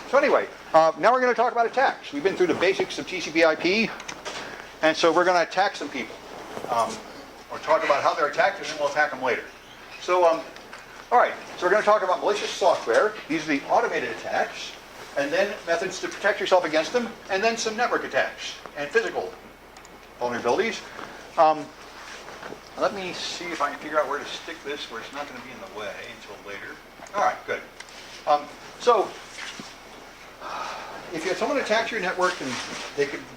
So anyway, now we're going to talk about attacks. We've been through the basics of TCP/IP, and so we're going to attack some people. Or talk about how they're attacked, and then we'll attack them later. So, all right, so we're going to talk about malicious software. These are the automated attacks, and then methods to protect yourself against them, and then some network attacks and physical vulnerabilities. Let me see if I can figure out where to stick this where it's not going to be in the way until later. All right, good. So, if you have someone attack your network, and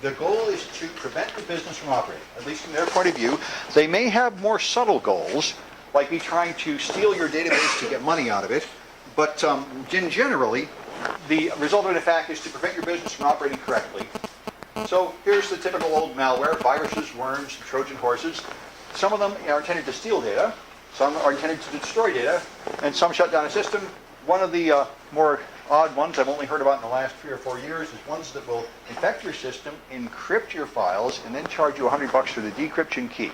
the goal is to prevent the business from operating, at least from their point of view. They may have more subtle goals, like me trying to steal your database to get money out of it, but generally, the result of an attack is to prevent your business from operating correctly. So here's the typical old malware: viruses, worms, Trojan horses. Some of them are intended to steal data, some are intended to destroy data, and some shut down a system. One of the more odd ones I've only heard about in the last 3 or 4 years is ones that will infect your system, encrypt your files, and then charge you $100 for the decryption key.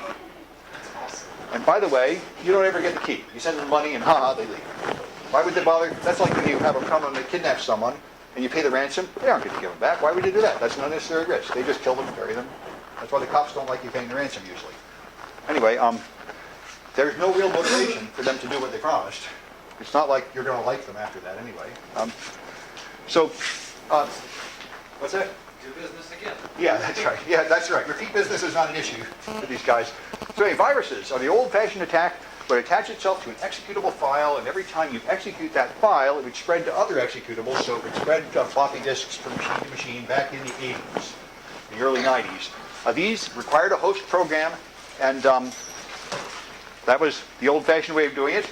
And by the way, you don't ever get the key. You send them money and they leave. Why would they bother? That's like when you have a come and they kidnap someone and you pay the ransom. They aren't going to give them back. Why would you do that? That's an unnecessary risk. They just kill them, bury them. That's why the cops don't like you paying the ransom usually. Anyway, there's no real motivation for them to do what they promised. It's not like you're going to like them after that anyway. What's that? Do business again. Yeah, that's right. Yeah, that's right. Repeat business is not an issue for these guys. So anyway, viruses are the old-fashioned attack would attach itself to an executable file, and every time you execute that file, it would spread to other executables, so it would spread floppy disks from machine to machine back in the 80s, the early 90s. These required a host program, and that was the old-fashioned way of doing it.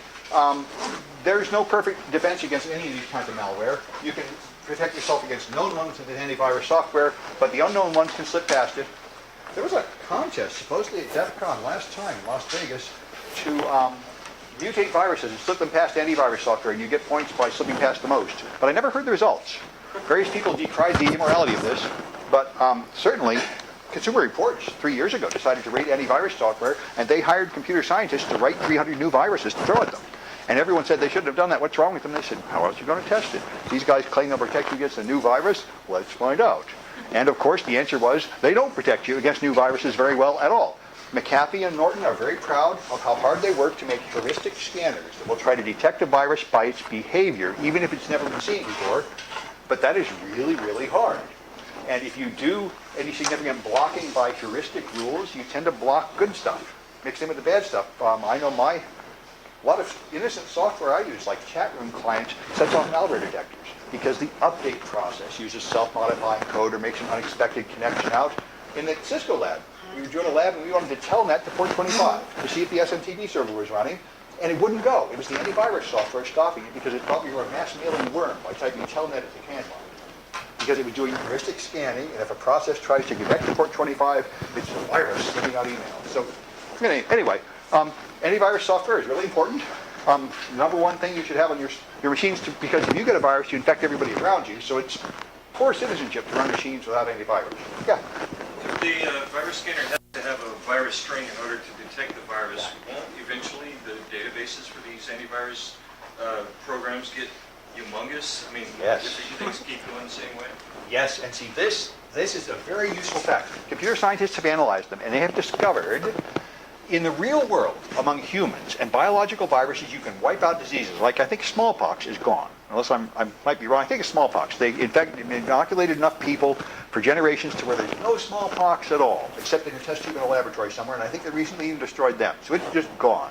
There's no perfect defense against any of these kinds of malware. You can protect yourself against known ones with antivirus software, but the unknown ones can slip past it. There was a contest, supposedly at DEF CON last time in Las Vegas, to mutate viruses and slip them past antivirus software, and you get points by slipping past the most. But I never heard the results. Various people decried the immorality of this, but certainly Consumer Reports 3 years ago decided to rate antivirus software, and they hired computer scientists to write 300 new viruses to throw at them. And everyone said they shouldn't have done that. What's wrong with them? They said, how else are you going to test it? These guys claim they'll protect you against a new virus. Let's find out. And of course, the answer was they don't protect you against new viruses very well at all. McAfee and Norton are very proud of how hard they work to make heuristic scanners that will try to detect a virus by its behavior, even if it's never been seen before. But that is really, really hard. And if you do any significant blocking by heuristic rules, you tend to block good stuff, mix in with the bad stuff. I know a lot of innocent software I use, like chat room clients, sets off malware detectors because the update process uses self-modifying code or makes an unexpected connection out. In the Cisco lab, we were doing a lab and we wanted to telnet to port 25 to see if the SMTP server was running, and it wouldn't go. It was the antivirus software stopping it because it thought we were a mass mailing worm by typing telnet at the command line. Because it was doing heuristic scanning, and if a process tries to connect to port 25, it's a virus sending out email. So anyway, antivirus software is really important. Number one thing you should have on your machines, because if you get a virus, you infect everybody around you. So it's poor citizenship to run machines without antivirus. Yeah. If the virus scanner has to have a virus string in order to detect the virus, won't eventually the databases for these antivirus programs get humongous? I mean, yes. If things keep going the same way? Yes, and see, this is a very useful fact. Computer scientists have analyzed them, and they have discovered in the real world, among humans and biological viruses, you can wipe out diseases. Like, I think smallpox is gone. Unless I might be wrong. I think it's smallpox. They inoculated enough people for generations to where there's no smallpox at all, except in a test tube in a laboratory somewhere, and I think they recently even destroyed them. So it's just gone.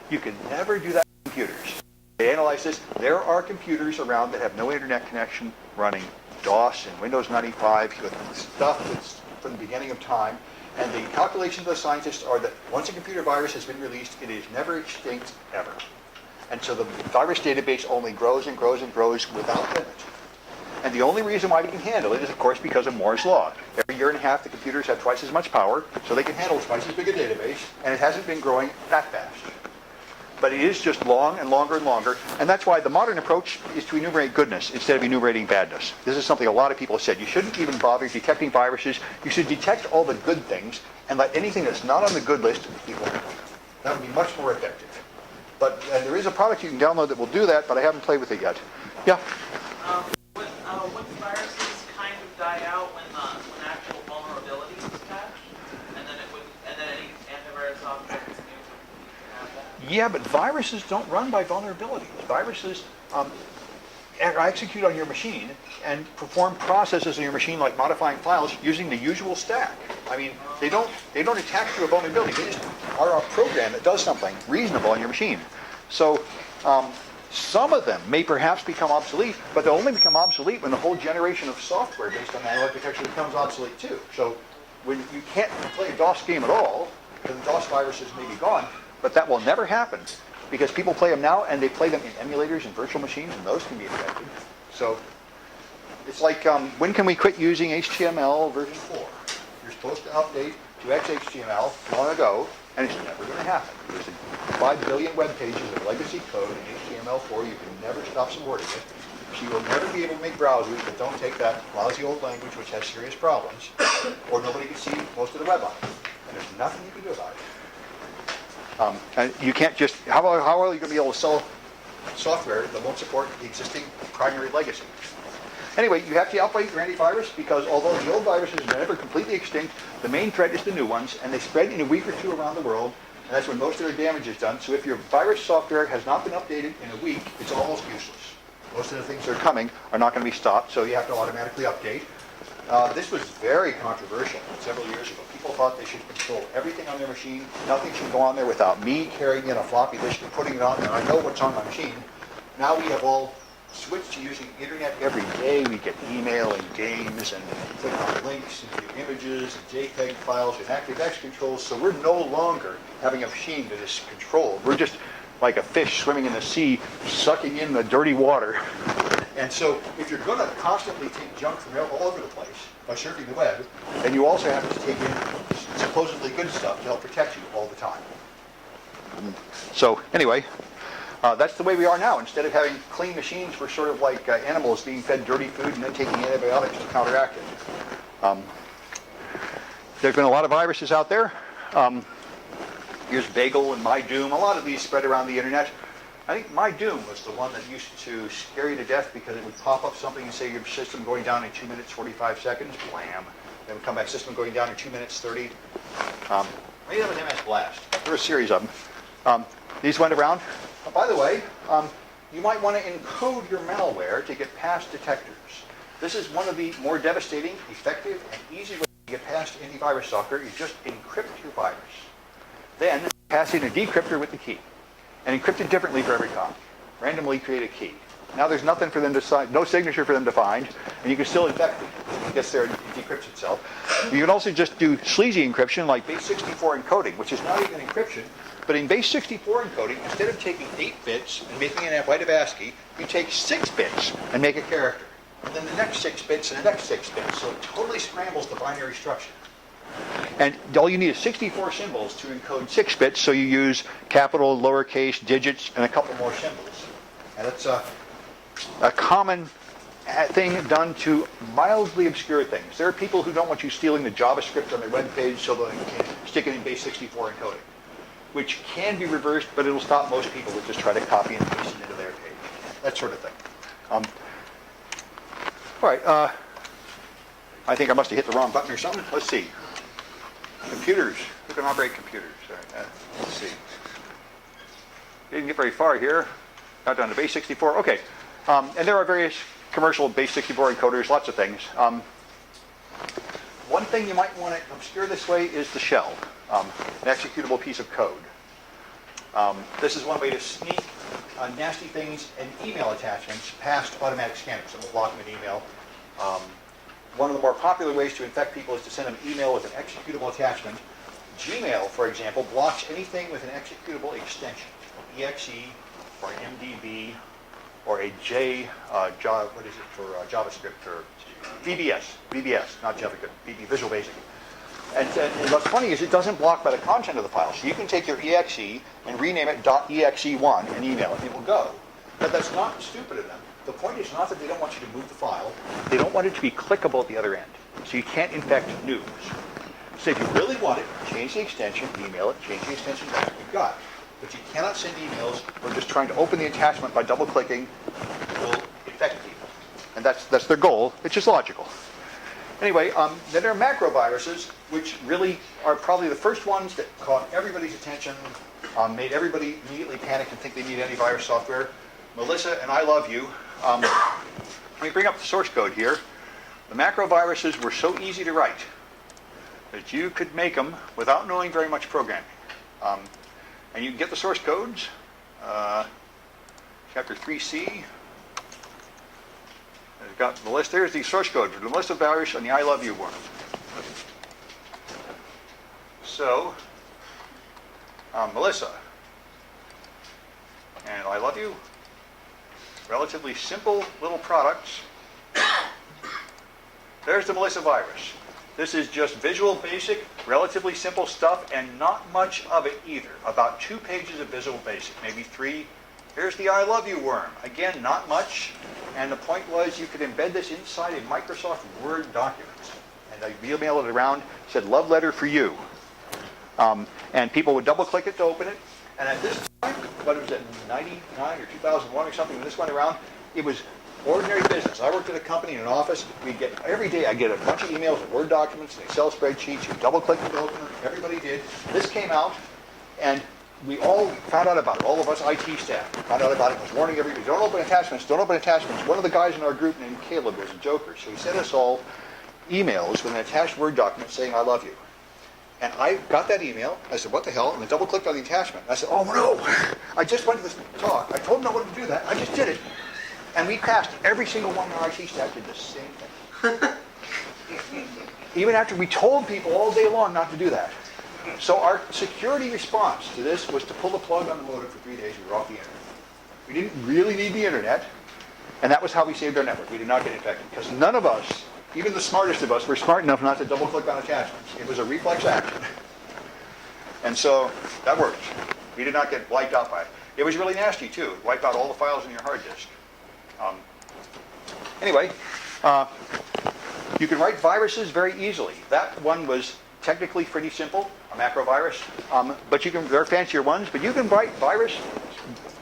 You can never do that with computers. They analyze this. There are computers around that have no internet connection running DOS and Windows 95 with stuff that's from the beginning of time. And the calculations of the scientists are that once a computer virus has been released, it is never extinct ever. And so the virus database only grows and grows and grows without limit. And the only reason why we can handle it is, of course, because of Moore's Law. Every year and a half, the computers have twice as much power, so they can handle twice as big a database, and it hasn't been growing that fast. But it is just long and longer and longer, and that's why the modern approach is to enumerate goodness instead of enumerating badness. This is something a lot of people have said. You shouldn't even bother detecting viruses. You should detect all the good things and let anything that's not on the good list be ignored. That would be much more effective. But there is a product you can download that will do that, but I haven't played with it yet. Yeah? Wouldn't viruses kind of die out when actual vulnerability is attached, and then any antivirus software can have that? Yeah, but viruses don't run by vulnerabilities. Viruses execute on your machine and perform processes on your machine like modifying files using the usual stack. I mean, they don't attach to a vulnerability. They just are a program that does something reasonable on your machine. So some of them may perhaps become obsolete, but they'll only become obsolete when the whole generation of software based on that architecture becomes obsolete too. So when you can't play a DOS game at all, then the DOS viruses may be gone, but that will never happen because people play them now and they play them in emulators and virtual machines, and those can be infected. So it's like, when can we quit using HTML version 4? You're supposed to update to XHTML long ago, and it's never going to happen. There's 5 billion web pages of legacy code in HTML4. You can never stop supporting it. So you will never be able to make browsers that don't take that lousy old language, which has serious problems, or nobody can see most of the web on it. And there's nothing you can do about it. And you can't just, how are you going to be able to sell software that won't support the existing primary legacy? Anyway, you have to update your antivirus because although the old viruses are never completely extinct, the main threat is the new ones, and they spread in a week or two around the world, and that's when most of their damage is done. So if your virus software has not been updated in a week, it's almost useless. Most of the things that are coming are not going to be stopped, so you have to automatically update. This was very controversial several years ago. People thought they should control everything on their machine. Nothing should go on there without me carrying in a floppy disk and putting it on there. I know what's on my machine. Now we have all switched to using the internet every day. We get email and games and click on links and view images and JPEG files and ActiveX controls. So we're no longer having a machine that is controlled. We're just like a fish swimming in the sea, sucking in the dirty water. And so if you're going to constantly take junk from all over the place by surfing the web, then you also have to take in supposedly good stuff to help protect you all the time. So anyway, that's the way we are now. Instead of having clean machines, we're sort of like animals being fed dirty food and then taking antibiotics to counteract it. There's been a lot of viruses out there. Here's Bagel and MyDoom. A lot of these spread around the internet. I think MyDoom was the one that used to scare you to death because it would pop up something and say your system going down in 2 minutes 45 seconds. Blam. Then would come back, system going down in 2 minutes 30. Maybe that was MS Blast. There were a series of them. These went around. By the way, you might want to encode your malware to get past detectors. This is one of the more devastating, effective, and easy ways to get past antivirus software. You just encrypt your virus. Then pass in a decryptor with the key. And encrypt it differently for every copy. Randomly create a key. Now there's nothing for them to sign, no signature for them to find, and you can still infect it. It gets there and it decrypts itself. You can also just do sleazy encryption like base64 encoding, which is not even encryption, but in base64 encoding, instead of taking 8 bits and making it a byte of ASCII, you take 6 bits and make a character. And then the next 6 bits and the next 6 bits. So it totally scrambles the binary structure. And all you need is 64 symbols to encode 6 bits, so you use capital, lowercase, digits, and a couple more symbols. And it's a common thing done to mildly obscure things. There are people who don't want you stealing the JavaScript on their web page, so they'll stick it in base64 encoding, which can be reversed, but it'll stop most people that just try to copy and paste it into their page. That sort of thing. All right. I think I must have hit the wrong button or something. Let's see. Computers. Who can operate computers? Let's see. Didn't get very far here. Got down to base64. Okay. And there are various commercial base64 encoders, lots of things. One thing you might want to obscure this way is the shell, an executable piece of code. This is one way to sneak nasty things and email attachments past automatic scanners. It will block them in email. One of the more popular ways to infect people is to send them an email with an executable attachment. Gmail, for example, blocks anything with an executable extension, exe or MDB or a JavaScript or VBS, not JavaScript, Visual Basic. And what's funny is it doesn't block by the content of the file. So you can take your exe and rename it .exe1 and email it. It will go. But that's not stupid of them. The point is not that they don't want you to move the file. They don't want it to be clickable at the other end. So you can't infect news. So if you really want it, change the extension, email it, change the extension back, you've got it. But you cannot send emails or just trying to open the attachment by double-clicking will infect people. And that's their goal, which is logical. Anyway, then there are macroviruses, which really are probably the first ones that caught everybody's attention, made everybody immediately panic and think they need antivirus software. Melissa and I love you. Let me bring up the source code here. The macroviruses were so easy to write that you could make them without knowing very much programming. And you can get the source codes. Chapter 3C. It's got the list. There's the source code for the Melissa virus and the I love you worm. So, Melissa and I love you. Relatively simple little products. There's the Melissa virus. This is just Visual Basic, relatively simple stuff, and not much of it either. About 2 pages of Visual Basic, maybe 3. Here's the I love you worm. Again, not much. And the point was you could embed this inside a Microsoft Word document. And I emailed it around, said love letter for you. And people would double click it to open it. And at this time, what was it, 99 or 2001 or something, when this went around, it was ordinary business. I worked at a company in an office. We'd get, every day I'd get a bunch of emails and Word documents and Excel spreadsheets. You double click it to open it. Everybody did. This came out, and we all found out about it. All of us IT staff found out about it. Was warning everybody, don't open attachments, don't open attachments. One of the guys in our group named Caleb was a joker, so he sent us all emails with an attached Word document saying, I love you. And I got that email. I said, what the hell? And I double clicked on the attachment. And I said, oh no, I just went to this talk. I told them I wouldn't do that. I just did it. And we passed. Every single one of our IT staff did the same thing. Even after we told people all day long not to do that. So our security response to this was to pull the plug on the modem for 3 days. We were off the internet. We didn't really need the internet. And that was how we saved our network. We did not get infected. Because none of us, even the smartest of us, were smart enough not to double click on attachments. It was a reflex action. And so that worked. We did not get wiped out by it. It was really nasty too. It wiped out all the files in your hard disk. Anyway, you can write viruses very easily. That one was technically pretty simple, a macrovirus. But you can, there are fancier ones, but you can write virus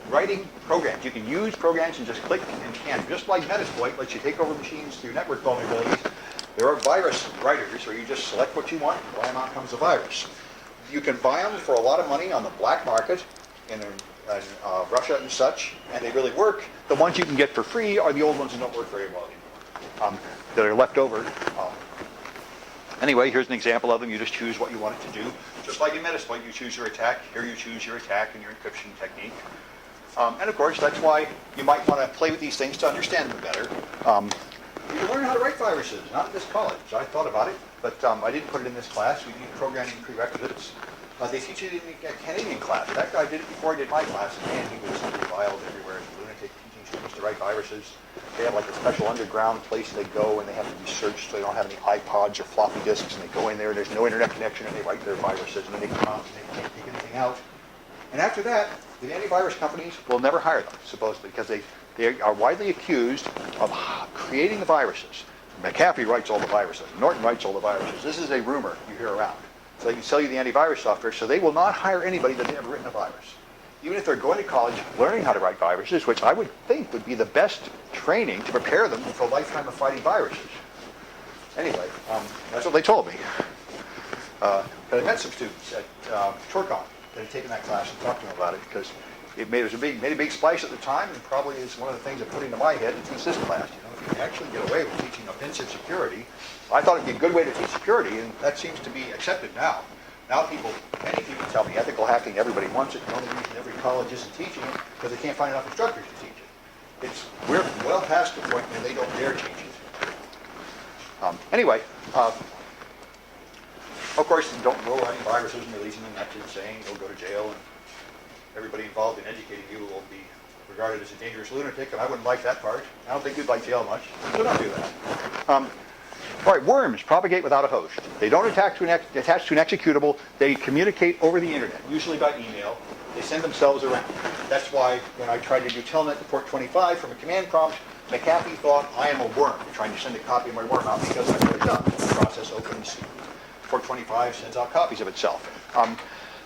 writing programs. You can use programs and just click and can. Just like Metasploit lets you take over machines through network vulnerabilities, there are virus writers where you just select what you want and blam, out comes a virus. You can buy them for a lot of money on the black market in Russia and such, and they really work. The ones you can get for free are the old ones that don't work very well anymore, that are left over. Anyway, here's an example of them. You just choose what you want it to do. Just like in Metasploit, you choose your attack. Here you choose your attack and your encryption technique. And of course, that's why you might want to play with these things to understand them better. You can learn how to write viruses, not at this college. I thought about it, but I didn't put it in this class. We need programming prerequisites. They teach it in a Canadian class. That guy did it before I did my class, and man, he was reviled everywhere. He's a lunatic teaching students to write viruses. They have like a special underground place they go, and they have to be searched so they don't have any iPods or floppy disks, and they go in there, and there's no internet connection, and they write their viruses, and then they come out, and they can't take anything out. And after that, the antivirus companies will never hire them, supposedly, because they are widely accused of creating the viruses. McAfee writes all the viruses. Norton writes all the viruses. This is a rumor you hear around. So they can sell you the antivirus software, so they will not hire anybody that's ever written a virus. Even if they're going to college learning how to write viruses, which I would think would be the best training to prepare them for a lifetime of fighting viruses. Anyway, that's what they told me. But I met some students at Torcon that had taken that class and talked to them about it, because it made a big splash at the time, and probably is one of the things that put into my head to teach this class. You know, if you can actually get away with teaching offensive security, I thought it'd be a good way to teach security, and that seems to be accepted now. Now many people tell me ethical hacking, everybody wants it. The only reason every college isn't teaching it because they can't find enough instructors to teach it. We're well past the point where they don't dare teach it. Anyway, of course, don't roll any viruses and releasing them. That's insane. You'll go to jail, and everybody involved in educating you will be regarded as a dangerous lunatic, and I wouldn't like that part. I don't think you'd like jail much, so don't do that. All right, worms propagate without a host. They don't attach to an executable. They communicate over the internet, usually by email. They send themselves around. That's why when I tried to do telnet to port 25 from a command prompt, McAfee thought I am a worm trying to send a copy of my worm out because that's what it does. The process opens, port 25 sends out copies of itself.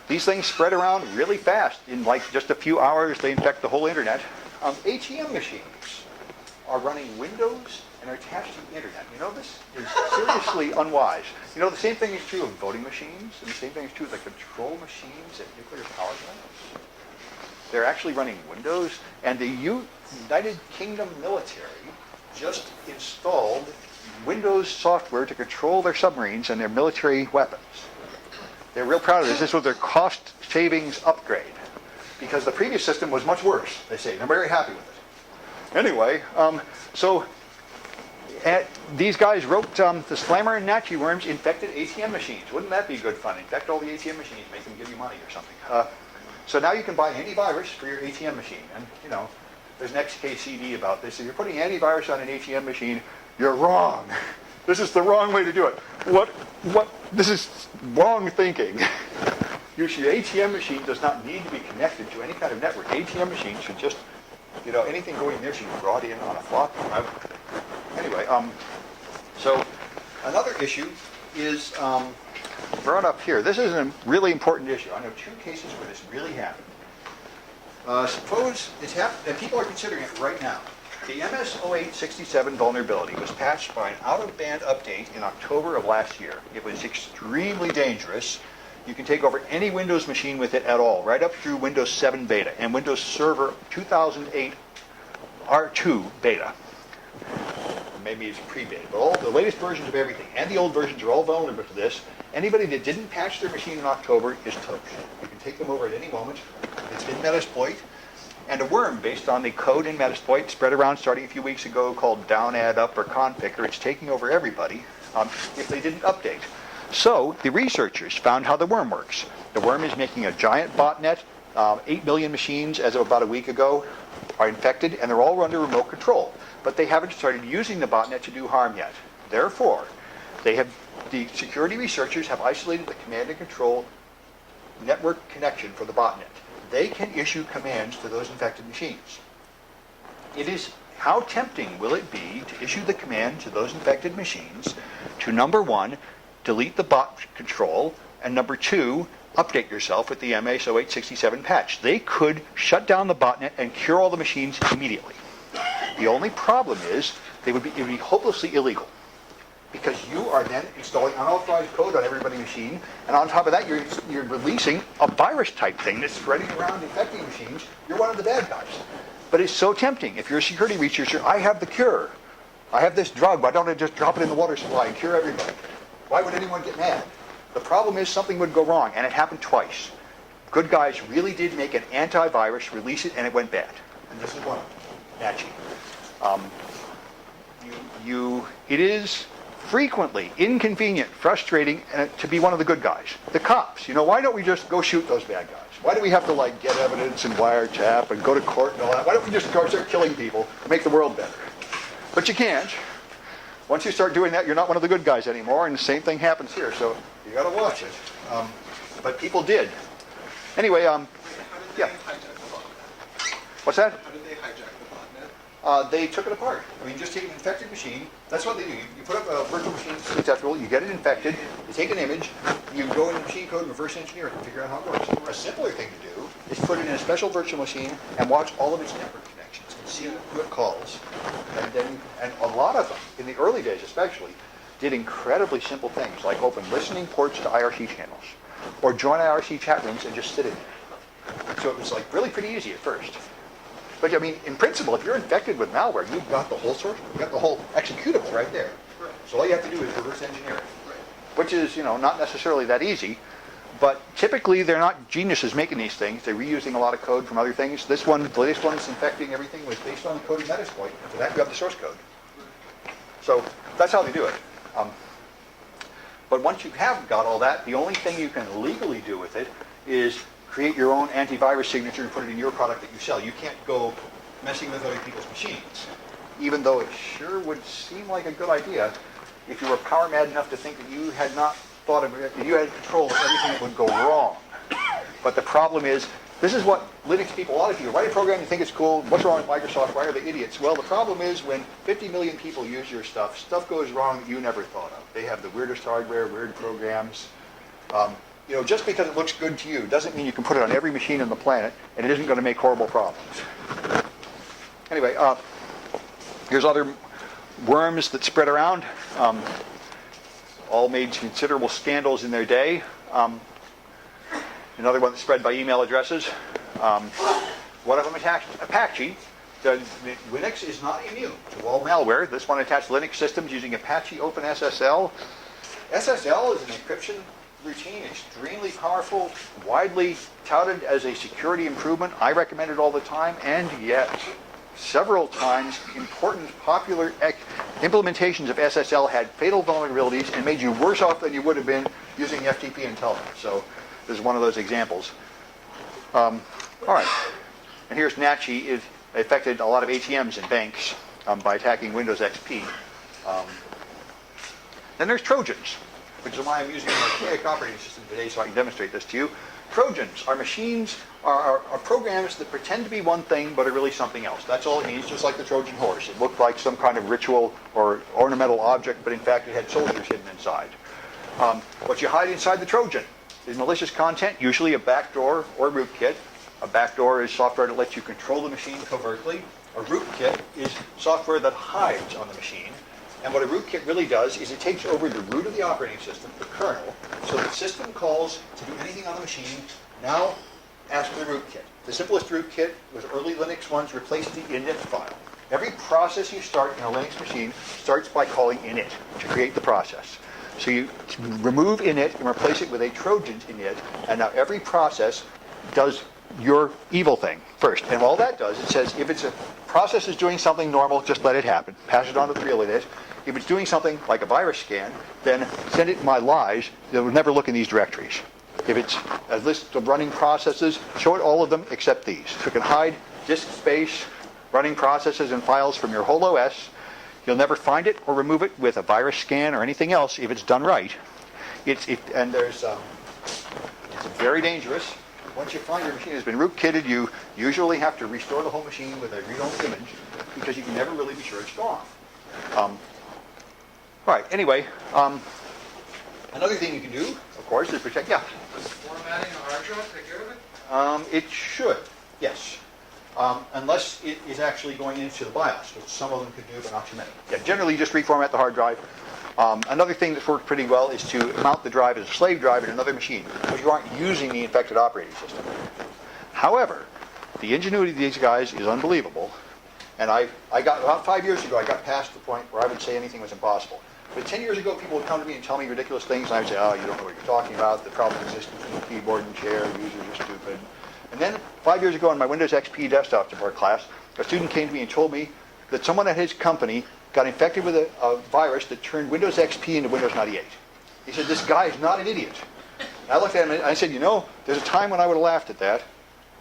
These things spread around really fast. In like just a few hours, they infect the whole internet. ATM machines are running Windows and are attached to the internet. You know, this is seriously unwise. You know, the same thing is true of voting machines, and the same thing is true of the control machines at nuclear power plants. They're actually running Windows, and the United Kingdom military just installed Windows software to control their submarines and their military weapons. They're real proud of this. This was their cost savings upgrade, because the previous system was much worse, they say. They're very happy with it. Anyway, these guys wrote the Slammer and Nachi worms infected ATM machines. Wouldn't that be good fun? Infect all the ATM machines, make them give you money or something. So now you can buy antivirus for your ATM machine. And, you know, there's an XKCD about this. If you're putting antivirus on an ATM machine, you're wrong. This is the wrong way to do it. This is wrong thinking. Your ATM machine does not need to be connected to any kind of network. ATM machine should just, you know, anything going in there should be brought in on a floppy. Anyway, so another issue is brought up here. This is a really important issue. I know two cases where this really happened. Suppose it's happened, and people are considering it right now. The MS-0867 vulnerability was patched by an out-of-band update in October of last year. It was extremely dangerous. You can take over any Windows machine with it at all, right up through Windows 7 beta and Windows Server 2008 R2 beta. Maybe it's pre-beta, but all the latest versions of everything and the old versions are all vulnerable to this. Anybody that didn't patch their machine in October is toast. You can take them over at any moment. It's been Metasploit. And a worm based on the code in Metasploit spread around starting a few weeks ago called down, add, up, or conpicker. It's taking over everybody if they didn't update. So the researchers found how the worm works. The worm is making a giant botnet. 8 million machines as of about a week ago are infected, and they're all under remote control. But they haven't started using the botnet to do harm yet. Therefore, the security researchers have isolated the command and control network connection for the botnet. They can issue commands to those infected machines. It is, how tempting will it be to issue the command to those infected machines to, number one, delete the bot control, and number two, update yourself with the MS-0867 patch. They could shut down the botnet and cure all the machines immediately. The only problem is it would be hopelessly illegal, because you are then installing unauthorized code on everybody's machine, and on top of that, you're releasing a virus-type thing that's spreading around infecting machines. You're one of the bad guys. But it's so tempting. If you're a security researcher, I have the cure. I have this drug. Why don't I just drop it in the water supply and cure everybody? Why would anyone get mad? The problem is something would go wrong, and it happened twice. Good guys really did make an antivirus, release it, and it went bad. And this is one of them, Nachi. It is frequently inconvenient, frustrating to be one of the good guys. The cops, why don't we just go shoot those bad guys? Why do we have to get evidence and wiretap and go to court and all that? Why don't we just start killing people and make the world better? But you can't. Once you start doing that, you're not one of the good guys anymore, and the same thing happens here. So you got to watch it. But people did. Anyway, yeah. What's that? How did they hijack the botnet? They took it apart. Just take an infected machine. That's what they do. You put up a virtual machine that's acceptable, you get it infected, you take an image, you go into machine code and reverse engineer it and figure out how it works. A simpler thing to do is put it in a special virtual machine and watch all of its network connections and see who it calls. And a lot of them, in the early days especially, did incredibly simple things like open listening ports to IRC channels or join IRC chat rooms and just sit in there. So it was really pretty easy at first. But in principle, if you're infected with malware, you've got the whole source, you've got the whole executable right there. Right. So all you have to do is reverse engineer it, Right. which is, not necessarily that easy. But typically, they're not geniuses making these things. They're reusing a lot of code from other things. This one, the latest one that's infecting everything was based on the code in Metasploit. For that, you have the source code. So that's how they do it. But once you have got all that, the only thing you can legally do with it is create your own antivirus signature and put it in your product that you sell. You can't go messing with other people's machines, even though it sure would seem like a good idea if you were power mad enough to think that you had not thought of it, you had control of everything that would go wrong. But the problem is, this is what Linux people, a lot of you write a program, you think it's cool, what's wrong with Microsoft, why are they idiots? Well, the problem is when 50 million people use your stuff goes wrong that you never thought of. They have the weirdest hardware, weird programs. Just because it looks good to you doesn't mean you can put it on every machine on the planet, and it isn't going to make horrible problems. Anyway, Here's other worms that spread around. All made considerable scandals in their day. Another one that spread by email addresses. One of them attached Apache. Linux is not immune to all malware. This one attached Linux systems using Apache OpenSSL. SSL is an encryption routine, extremely powerful, widely touted as a security improvement. I recommend it all the time, and yet several times important popular implementations of SSL had fatal vulnerabilities and made you worse off than you would have been using FTP intelligence. So this is one of those examples. All right, and here's Nachi. It affected a lot of ATMs in banks by attacking Windows XP. Then there's Trojans, which is why I'm using an archaic operating system today so I can demonstrate this to you. Trojans are machines, are programs that pretend to be one thing but are really something else. That's all it means, just like the Trojan horse. It looked like some kind of ritual or ornamental object, but in fact it had soldiers hidden inside. What you hide inside the Trojan is malicious content, usually a backdoor or rootkit. A backdoor is software that lets you control the machine covertly. A rootkit is software that hides on the machine. And what a rootkit really does is it takes over the root of the operating system, the kernel, so that system calls to do anything on the machine now ask the rootkit. The simplest rootkit with early Linux ones replaced the init file. Every process you start in a Linux machine starts by calling init to create the process. So you remove init and replace it with a Trojan init, and now every process does your evil thing first. And all that does, it says if it's a process is doing something normal, just let it happen. Pass it on to the real init. If it's doing something like a virus scan, then send it my lies. It will never look in these directories. If it's a list of running processes, show it all of them except these. So you can hide disk space, running processes and files from your whole OS. You'll never find it or remove it with a virus scan or anything else if it's done right. It's very dangerous. Once you find your machine has been rootkitted, you usually have to restore the whole machine with a read-only image because you can never really be sure it's gone. All right, anyway, another thing you can do, of course, is protect, yeah? Does formatting a hard drive take care of it? It should, yes. Unless it is actually going into the BIOS, which some of them could do, but not too many. Yeah, generally just reformat the hard drive. Another thing that's worked pretty well is to mount the drive as a slave drive in another machine, because you aren't using the infected operating system. However, the ingenuity of these guys is unbelievable. And I got, about 5 years ago, I got past the point where I would say anything was impossible. But 10 years ago, people would come to me and tell me ridiculous things, and I would say, oh, you don't know what you're talking about. The problem exists between keyboard and chair. Users are stupid. And then 5 years ago in my Windows XP desktop support class, a student came to me and told me that someone at his company got infected with a virus that turned Windows XP into Windows 98. He said, this guy is not an idiot. And I looked at him and I said, you know, there's a time when I would have laughed at that,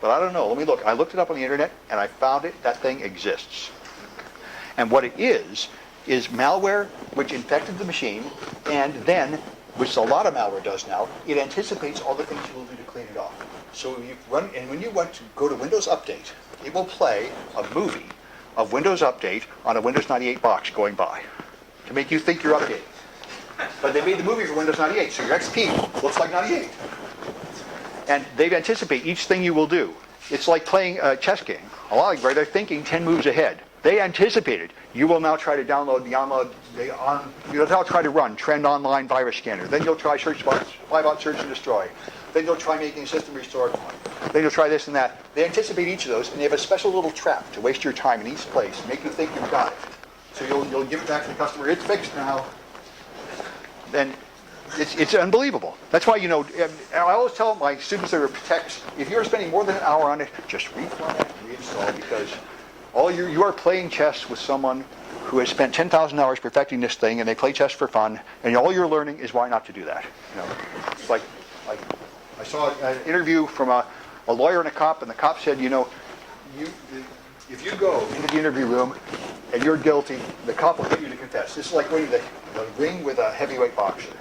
but I don't know. Let me look. I looked it up on the internet and I found it. That thing exists. And what it is malware which infected the machine, and then, which a lot of malware does now, it anticipates all the things you will do to clean it off. So you run, and when you want to go to Windows Update, it will play a movie of Windows Update on a Windows 98 box going by to make you think you're updating. But they made the movie for Windows 98, so your XP looks like 98. And they anticipate each thing you will do. It's like playing a chess game. A lot of where they're thinking 10 moves ahead. They anticipated. You will now try to download you'll now try to run Trend Online Virus Scanner. Then you'll try Spybot Search and Destroy. Then you'll try making System Restore. Then you'll try this and that. They anticipate each of those, and they have a special little trap to waste your time in each place, make you think you've got it. So you'll give it back to the customer. It's fixed now. Then it's unbelievable. That's why, I always tell my students that are techs, if you're spending more than an hour on it, just reformat and reinstall, because you are playing chess with someone who has spent 10,000 hours perfecting this thing, and they play chess for fun, and all you're learning is why not to do that. It's like I saw an interview from a lawyer and a cop, and the cop said, if you go into the interview room and you're guilty, the cop will get you to confess. This is like winning the ring with a heavyweight boxer.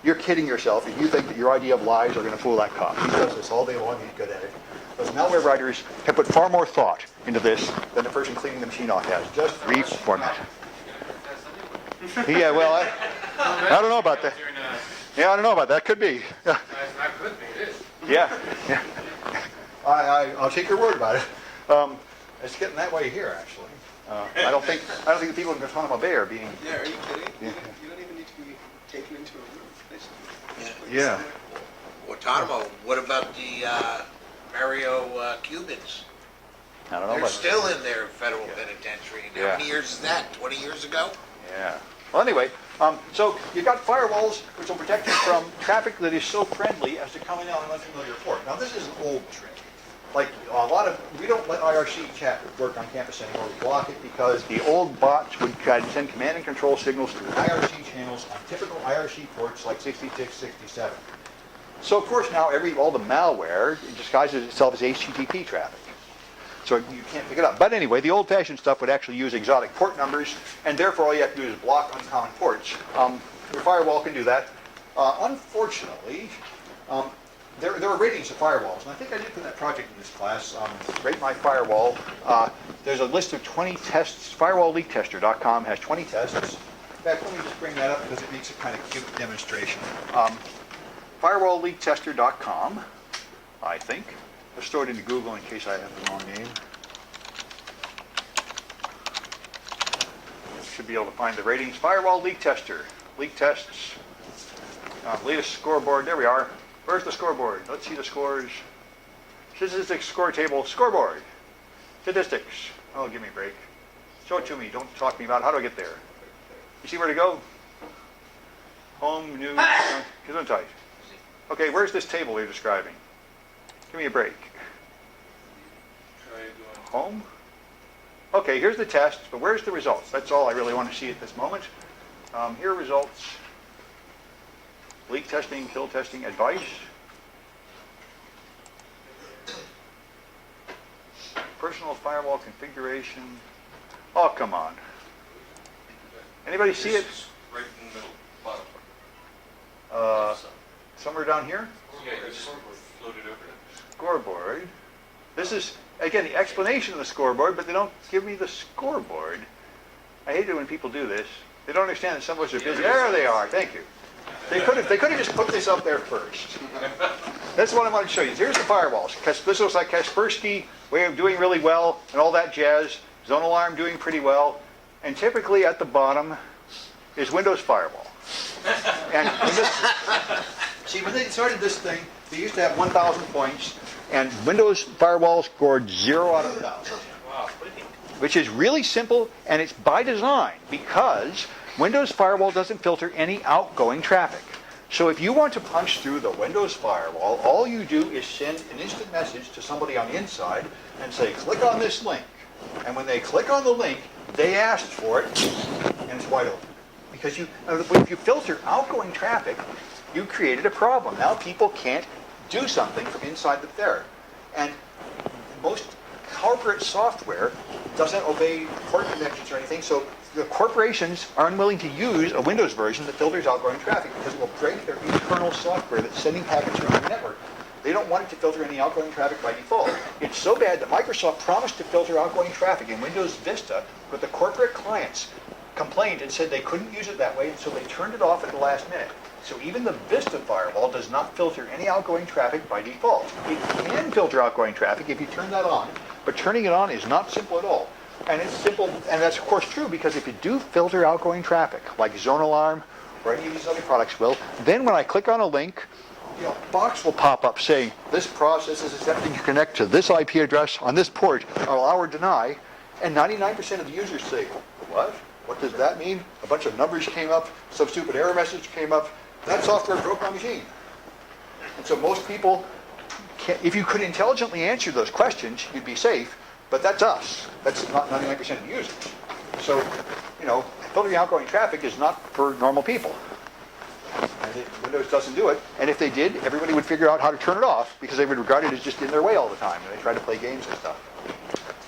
You're kidding yourself if you think that your idea of lies are going to fool that cop. He does this all day long. He's good at it. Those malware writers have put far more thought into this than the person cleaning the machine off has. Just reformat. Yeah, well, I don't know about that. Yeah, I don't know about that. Could be. That could be. It is. Yeah. I'll take your word about it. It's getting that way here, actually. I don't think the people in Guantanamo Bay are being. Yeah, are you kidding? Yeah. You don't even need to be taken into a room. They just put you Yeah. somewhere. Guantanamo, what about the Mario Cubans? I don't know. They're But, still in their federal penitentiary. And Yeah. how many years is that? 20 years ago? yeah. Well, anyway, so you've got firewalls which will protect you from traffic that is so friendly as to come in on an unfamiliar port. Now, this is an old trick. Like we don't let IRC chat work on campus anymore. We block it because the old bots would try to send command and control signals through IRC channels on typical IRC ports like 66, 67. So of course now all the malware disguises itself as HTTP traffic. So you can't pick it up. But anyway, the old-fashioned stuff would actually use exotic port numbers, and therefore all you have to do is block uncommon ports. Your firewall can do that. Unfortunately, there are ratings of firewalls, and I think I did put that project in this class. Rate My Firewall. There's a list of 20 tests. FirewallLeakTester.com has 20 tests. In fact, let me just bring that up because it makes a kind of cute demonstration. FirewallLeakTester.com, I think. Let's throw it into Google in case I have the wrong name. Should be able to find the ratings. Firewall Leak Tester. Leak tests. Latest scoreboard. There we are. Where's the scoreboard? Let's see the scores. Statistics score table. Scoreboard. Statistics. Oh, give me a break. Show it to me. Don't talk to me about it. How do I get there? You see where to go? Home, news, Gesundheit. Okay, where's this table you're describing? Give me a break. Try doing Home? Okay, here's the test, but where's the results? That's all I really want to see at this moment. Here are results. Leak testing, kill testing, advice. Personal firewall configuration. Oh, come on. Anybody see it? This is right in the middle, bottom. Somewhere down here? Yeah, it's floated over it. Scoreboard. This is, again, the explanation of the scoreboard, but they don't give me the scoreboard. I hate it when people do this. They don't understand that some of us are busy. There they are. Thank you. They could have just put this up there first. That's what I wanted to show you. Here's the firewalls. This looks like Kaspersky way of doing really well and all that jazz. Zone Alarm doing pretty well. And typically at the bottom is Windows Firewall. And when they started this thing, they used to have 1,000 points, and Windows Firewall scored 0 out of 1,000. Wow. Which is really simple, and it's by design because Windows Firewall doesn't filter any outgoing traffic. So if you want to punch through the Windows Firewall, all you do is send an instant message to somebody on the inside and say, click on this link. And when they click on the link, they asked for it, and it's wide open. Because if you filter outgoing traffic, you created a problem. Now people can't do something from inside the there. And most corporate software doesn't obey port conventions or anything, so the corporations are unwilling to use a Windows version that filters outgoing traffic because it will break their internal software that's sending packets around the network. They don't want it to filter any outgoing traffic by default. It's so bad that Microsoft promised to filter outgoing traffic in Windows Vista, but the corporate clients complained and said they couldn't use it that way, and so they turned it off at the last minute. So even the Vista firewall does not filter any outgoing traffic by default. It can filter outgoing traffic if you turn that on, but turning it on is not simple at all. And it's simple, and that's of course true, because if you do filter outgoing traffic, like Zone Alarm or any of these other products will, then when I click on a link, a box will pop up saying, this process is attempting to connect to this IP address on this port, allow or deny, and 99% of the users say, what? What does that mean? A bunch of numbers came up, some stupid error message came up, that software broke my machine. And so most people, if you could intelligently answer those questions, you'd be safe, but that's us. That's not 99% of the users. So, filtering outgoing traffic is not for normal people. And Windows doesn't do it, and if they did, everybody would figure out how to turn it off because they would regard it as just in their way all the time, and they try to play games and stuff.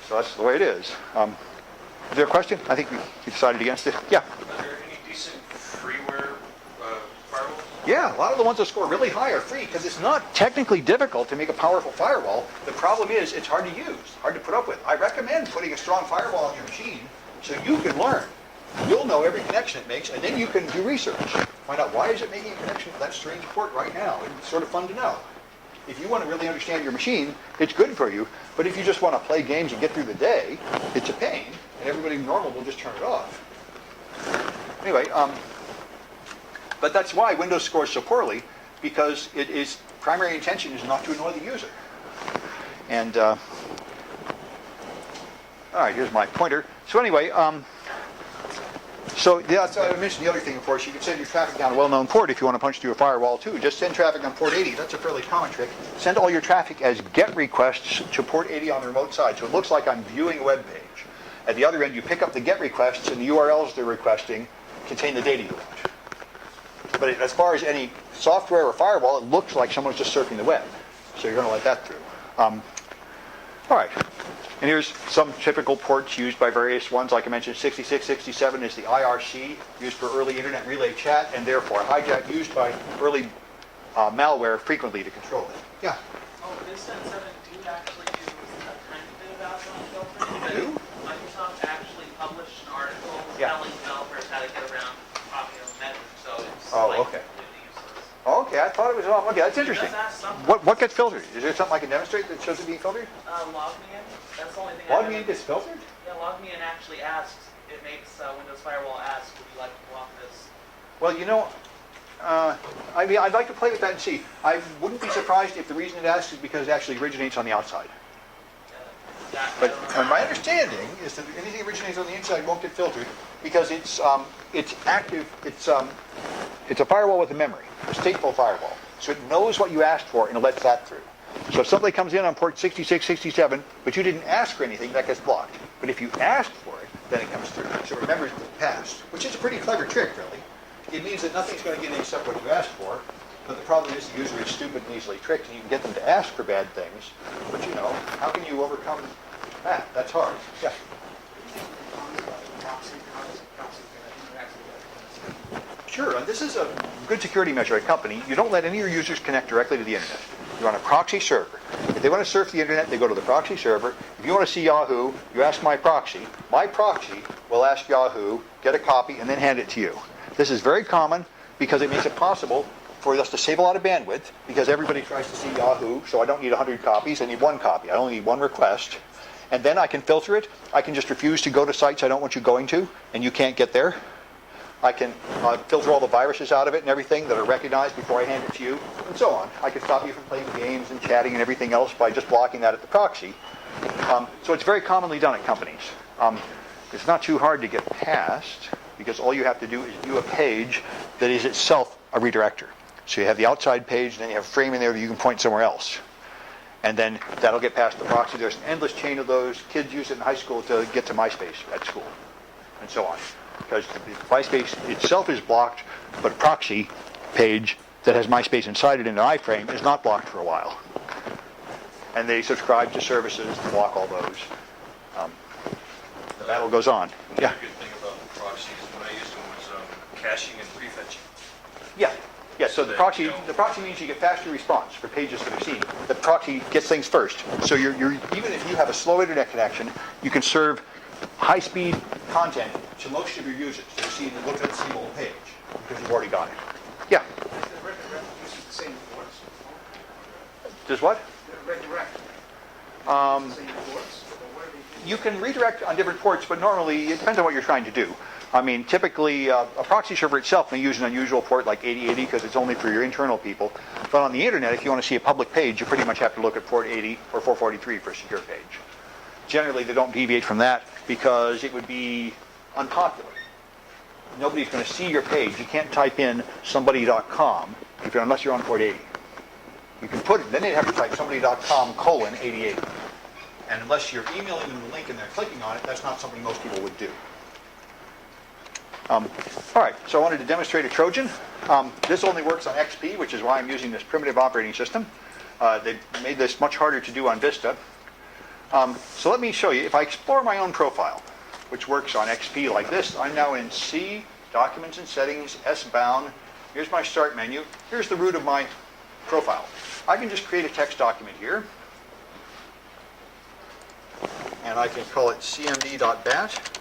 So that's the way it is. Is there a question? I think we decided against it. Yeah. Are there any decent freeware firewalls? Yeah, a lot of the ones that score really high are free because it's not technically difficult to make a powerful firewall. The problem is it's hard to use, hard to put up with. I recommend putting a strong firewall on your machine so you can learn. You'll know every connection it makes, and then you can do research. Find out why is it making a connection to that strange port right now. It's sort of fun to know. If you want to really understand your machine, it's good for you. But if you just want to play games and get through the day, it's a pain, and everybody normal will just turn it off. Anyway, but that's why Windows scores so poorly, because its primary intention is not to annoy the user. And all right, here's my pointer. So anyway, so yeah, so I mentioned the other thing, of course, you can send your traffic down a well-known port if you want to punch through a firewall too. Just send traffic on port 80. That's a fairly common trick. Send all your traffic as GET requests to port 80 on the remote side, so it looks like I'm viewing a web page. At the other end, you pick up the GET requests, and the URLs they're requesting contain the data you want. But as far as any software or firewall, it looks like someone's just surfing the web. So you're going to let that through. All right. And here's some typical ports used by various ones. Like I mentioned, 6667 is the IRC, used for early internet relay chat, and therefore hijack, used by early malware frequently to control it. Yeah? Oh, this and 7 do actually use a tiny bit of outbound filtering. They do? Microsoft actually published an article Yeah. telling developers how to get around metrics, so it's Oh, like okay. completely useless. Oh, okay, I thought it was off. Okay, that's interesting. It does ask something. What gets filtered? Is there something I can demonstrate that shows it being filtered? Log me in. That's the only thing. Log me in gets filtered? Yeah, log me in actually asks. It makes Windows Firewall ask, would you like to block this? Well, you know, I mean, I'd like to play with that and see. I wouldn't be surprised if the reason it asks is because it actually originates on the outside. But my understanding is that anything that originates on the inside won't get filtered because it's active. It's a firewall with a memory, a stateful firewall. So it knows what you asked for and it lets that through. So if something comes in on port 6667, but you didn't ask for anything, that gets blocked. But if you asked for it, then it comes through. So it remembers the past, which is a pretty clever trick, really. It means that nothing's going to get in except what you asked for. But the problem is the user is stupid and easily tricked, and you can get them to ask for bad things. But you know, how can you overcome that? That's hard. Yeah. Sure, and this is a good security measure at a company. You don't let any of your users connect directly to the internet. You run a proxy server. If they want to surf the internet, they go to the proxy server. If you want to see Yahoo, you ask my proxy. My proxy will ask Yahoo, get a copy, and then hand it to you. This is very common because it makes it possible for us to save a lot of bandwidth because everybody tries to see Yahoo, so I don't need 100 copies. I need one copy. I only need one request. And then I can filter it. I can just refuse to go to sites I don't want you going to, and you can't get there. I can filter all the viruses out of it and everything that are recognized before I hand it to you, and so on. I can stop you from playing games and chatting and everything else by just blocking that at the proxy. So it's very commonly done at companies. It's not too hard to get past because all you have to do is view a page that is itself a redirector. So you have the outside page, and then you have a frame in there that you can point somewhere else. And then that'll get past the proxy. There's an endless chain of those. Kids use it in high school to get to MySpace at school, and so on. Because MySpace itself is blocked, but a proxy page that has MySpace inside it in an iframe is not blocked for a while. And they subscribe to services to block all those. The battle goes on. Yeah. The good thing about the proxies, when I used them, was caching and prefetching. Yeah. Yeah, so the proxy means you get faster response for pages that are seen. The proxy gets things first. So you're even if you have a slow internet connection, you can serve high-speed content to most of your users that are seeing look at the same old page because you've already got it. Yeah. Uses the same ports. Does what? Redirect. Same ports. You can redirect on different ports, but normally it depends on what you're trying to do. I mean, typically a proxy server itself may use an unusual port like 8080 because it's only for your internal people. But on the internet, if you want to see a public page, you pretty much have to look at port 80 or 443 for a secure page. Generally, they don't deviate from that because it would be unpopular. Nobody's going to see your page. You can't type in somebody.com unless you're on port 80. You can put it, then they'd have to type somebody.com:8080. And unless you're emailing them the link and they're clicking on it, that's not something most people would do. All right, so I wanted to demonstrate a Trojan. This only works on XP, which is why I'm using this primitive operating system. They made this much harder to do on Vista. So let me show you. If I explore my own profile, which works on XP like this, I'm now in C, Documents and Settings, S-Bound. Here's my Start menu. Here's the root of my profile. I can just create a text document here. And I can call it cmd.bat.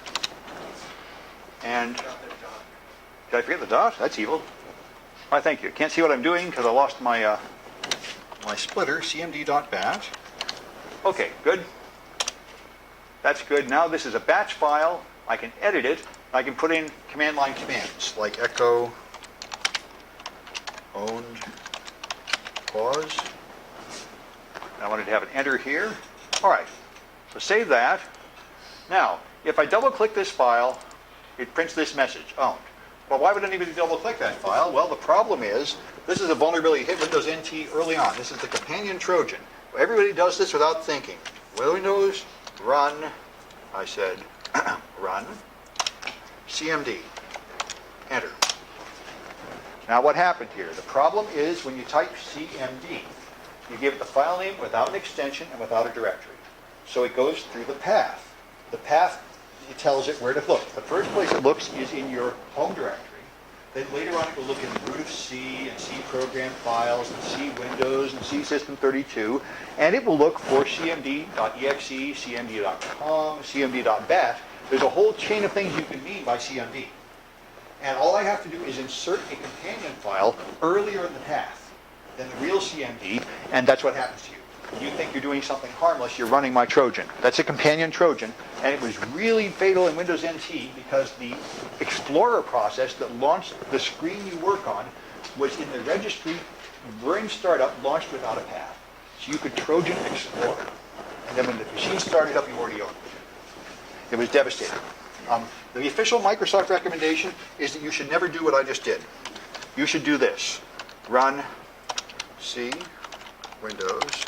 And did I forget the dot? That's evil. Why, thank you. Can't see what I'm doing because I lost my my splitter, cmd.bat. Okay, good. That's good. Now this is a batch file. I can edit it. I can put in command line commands like echo owned pause. I wanted to have an enter here. All right, so save that. Now, if I double click this file, it prints this message, owned. Well, why would anybody double click that file? Well, the problem is, this is a vulnerability hit Windows NT early on. This is the companion Trojan. Everybody does this without thinking. Windows run, I said, run, cmd, enter. Now what happened here? The problem is when you type cmd, you give it the file name without an extension and without a directory. So it goes through the path. The path, it tells it where to look. The first place it looks is in your home directory. Then later on it will look in the root of C and C program files and C Windows and C System32, and it will look for cmd.exe, cmd.com, cmd.bat. There's a whole chain of things you can mean by cmd. And all I have to do is insert a companion file earlier in the path than the real cmd, and that's what happens to you. You think you're doing something harmless, you're running my Trojan. That's a companion Trojan, and it was really fatal in Windows NT because the Explorer process that launched the screen you work on was in the registry during startup, launched without a path. So you could Trojan Explorer. And then when the machine started up, you already owned it. It was devastating. The official Microsoft recommendation is that you should never do what I just did. You should do this. Run C, Windows,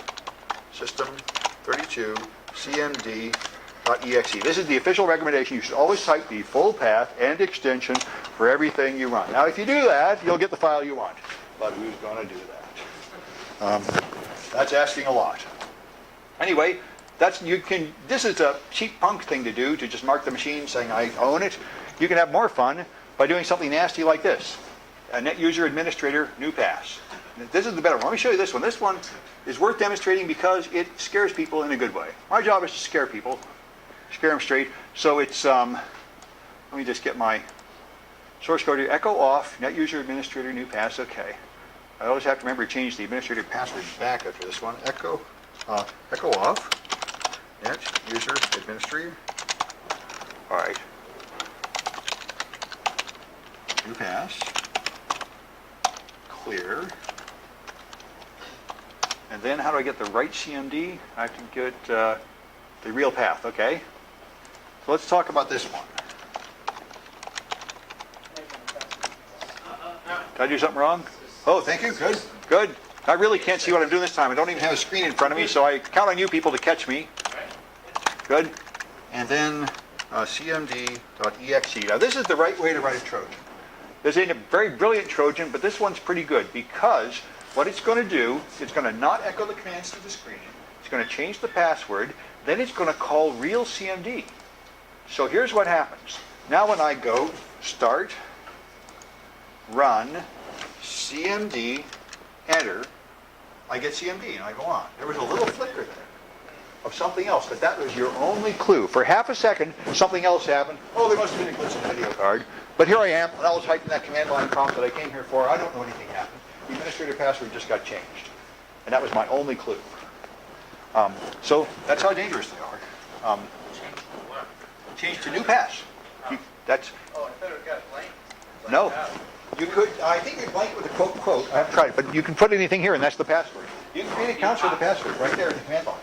System32, cmd.exe. This is the official recommendation. You should always type the full path and extension for everything you run. Now, if you do that, you'll get the file you want. But who's going to do that? That's asking a lot. Anyway, this is a cheap punk thing to do, to just mark the machine saying I own it. You can have more fun by doing something nasty like this. A net user administrator new pass. This is the better one. Let me show you this one. This one is worth demonstrating because it scares people in a good way. My job is to scare people, scare them straight. So it's, let me just get my source code here. Echo off, net user administrator new pass, okay. I always have to remember to change the administrator password back after this one. Echo off, net user administrator. All right. New pass, clear. And then how do I get the right CMD? I have to get the real path, okay? So let's talk about this one. Did I do something wrong? Oh, thank you, good, good. I really can't see what I'm doing this time. I don't even have a screen in front of me, so I count on you people to catch me. Good. And then cmd.exe. Now this is the right way to write a Trojan. There's a very brilliant Trojan, but this one's pretty good because what it's going to do, it's going to not echo the commands to the screen. It's going to change the password. Then it's going to call real CMD. So here's what happens. Now when I go start, run, CMD, enter, I get CMD and I go on. There was a little flicker there of something else, but that was your only clue. For half a second, something else happened. Oh, there must have been a glitch in the video card. But here I am, and I was typing that command line prompt that I came here for. I don't know anything happened. The administrator password just got changed. And that was my only clue. So that's how dangerous they are. Changed to new pass. That's. Oh, I thought it got blank. No. You could, I think you blank with a quote. I haven't tried it, but you can put anything here, and that's the password. You can create accounts for the password right there in the command line.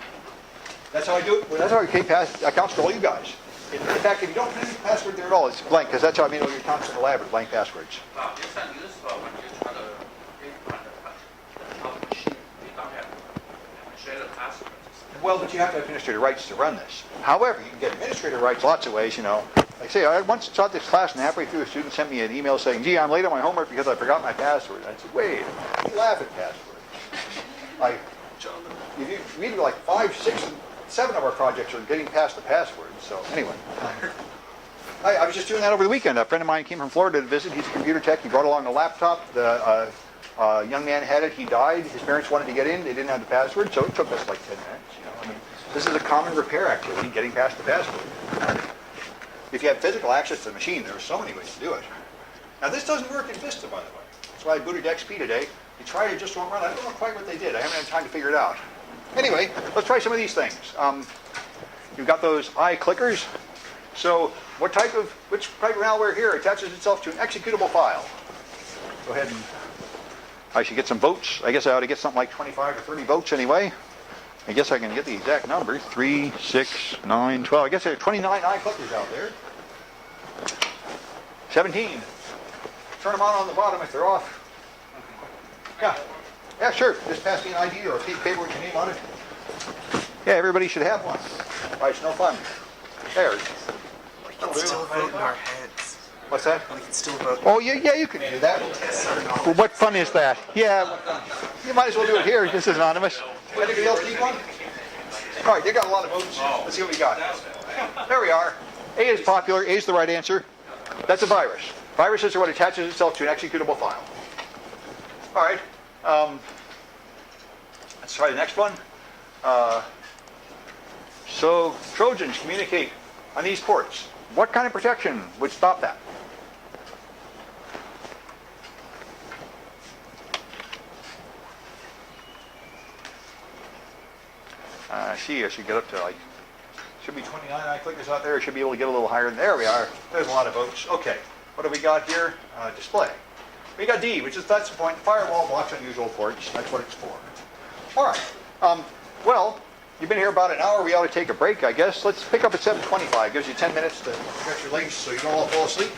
That's how I do it. That's how I create accounts for all you guys. In fact, if you don't put any password there at all, it's blank, because that's how I made all your accounts in the lab with blank passwords. It's unuseful when you try to read on the machine. You don't have to share the passwords. Well, but you have to have administrator rights to run this. However, you can get administrator rights lots of ways, you know. Like say, I once taught this class and halfway through a student sent me an email saying, gee, I'm late on my homework because I forgot my password. And I said, wait, you laugh at passwords. If you read like 5, 6, and 7 of our projects are getting past the password. So anyway, I was just doing that over the weekend. A friend of mine came from Florida to visit. He's a computer tech. He brought along a laptop. The young man had it. He died. His parents wanted to get in. They didn't have the password, so it took us like 10 minutes. You know, I mean, this is a common repair activity, getting past the password. If you have physical access to the machine, there are so many ways to do it. Now, this doesn't work in Vista, by the way. That's why I booted XP today. They tried it, just won't run. I don't know quite what they did. I haven't had time to figure it out. Anyway, let's try some of these things. You've got those iClickers. So which type of malware here attaches itself to an executable file? Go ahead and I should get some votes. I guess I ought to get something like 25 or 30 votes anyway. I guess I can get the exact number. 3, 6, 9, 12. I guess there are 29 iClickers out there. 17. Turn them on the bottom if they're off. Yeah. Yeah, sure. Just pass me an ID or a piece of paper with your name on it. Yeah, everybody should have one. Right, it's no fun. There. We can still vote in our heads. What's that? We can still vote. Oh, yeah, you can do that. Well, what fun is that? Yeah, you might as well do it here. This is anonymous. Anybody else need one? All right, you got a lot of votes. Let's see what we got. There we are. A is popular. A is the right answer. That's a virus. Viruses are what attaches itself to an executable file. All right. Let's try the next one. So Trojans communicate on these ports. What kind of protection would stop that? I should get up to should be 29 iClickers out there. I should be able to get a little higher. There we are. There's a lot of votes. Okay, what do we got here? Display. We got D, that's the point. Firewall blocks unusual ports. That's what it's for. All right. Well, you've been here about an hour. We ought to take a break, I guess. Let's pick up at 7:25. Gives you 10 minutes to stretch your legs so you don't all fall asleep.